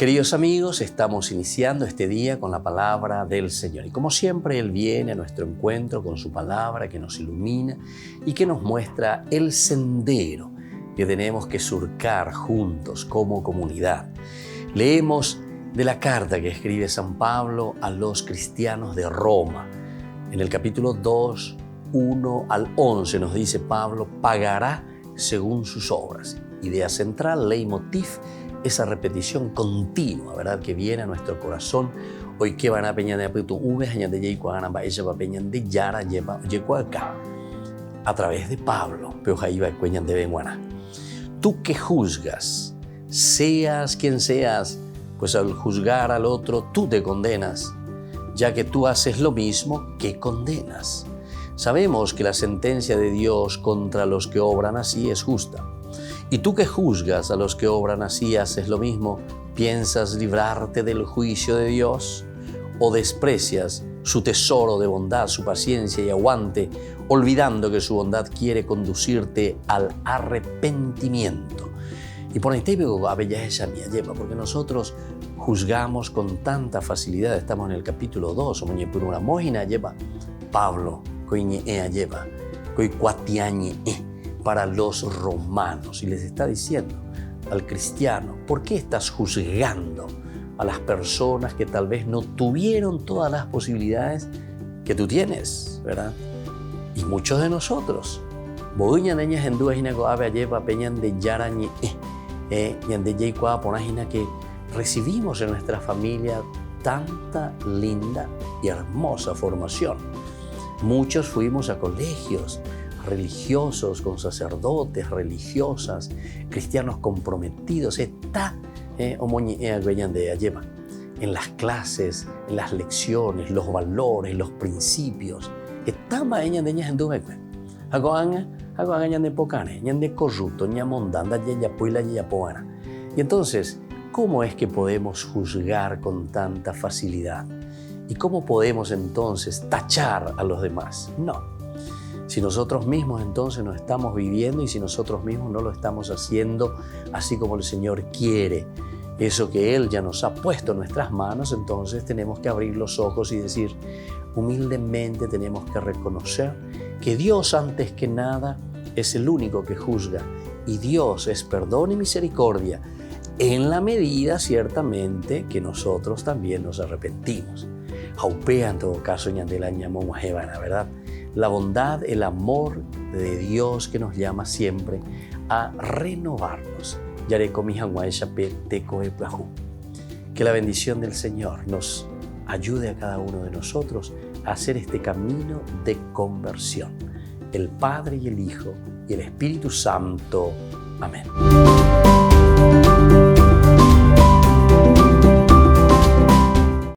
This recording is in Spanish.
Queridos amigos, estamos iniciando este día con la palabra del Señor. Y como siempre, Él viene a nuestro encuentro con su palabra que nos ilumina y que nos muestra el sendero que tenemos que surcar juntos como comunidad. Leemos de la carta que escribe San Pablo a los cristianos de Roma. En el capítulo 2, 1 al 11 nos dice Pablo, pagará según sus obras. Idea central, leitmotiv, esa repetición continua, ¿verdad?, que viene a nuestro corazón. Hoy que van a peñar de apuesto de yara acá a través de Pablo, pero ahí va de Benguana. Tú que juzgas, seas quien seas, pues al juzgar al otro tú te condenas, ya que tú haces lo mismo que condenas. Sabemos que la sentencia de Dios contra los que obran así es justa. Y tú que juzgas a los que obran así, haces lo mismo, ¿piensas librarte del juicio de Dios? ¿O desprecias su tesoro de bondad, su paciencia y aguante, olvidando que su bondad quiere conducirte al arrepentimiento? Y por ahí te veo a bella esa mía lleva, porque nosotros juzgamos con tanta facilidad. Estamos en el capítulo 2, por una mojina lleva Pablo, coiñe lleva, coi cuatiañe para los romanos, y les está diciendo al cristiano, ¿por qué estás juzgando a las personas que tal vez no tuvieron todas las posibilidades que tú tienes, ¿verdad? Y muchos de nosotros, que recibimos en nuestra familia tanta linda y hermosa formación. Muchos fuimos a colegios religiosos, con sacerdotes, religiosas, cristianos comprometidos. Está en las clases, en las lecciones, los valores, los principios. Está y entonces, ¿cómo es que podemos juzgar con tanta facilidad? ¿Y cómo podemos entonces tachar a los demás? No. Si nosotros mismos entonces no estamos viviendo y si nosotros mismos no lo estamos haciendo así como el Señor quiere, eso que Él ya nos ha puesto en nuestras manos, entonces tenemos que abrir los ojos y decir, humildemente tenemos que reconocer que Dios antes que nada es el único que juzga y Dios es perdón y misericordia en la medida ciertamente que nosotros también nos arrepentimos. Jaupea en todo caso, ¿verdad? La bondad, el amor de Dios que nos llama siempre a renovarnos. Que la bendición del Señor nos ayude a cada uno de nosotros a hacer este camino de conversión. El Padre y el Hijo y el Espíritu Santo. Amén.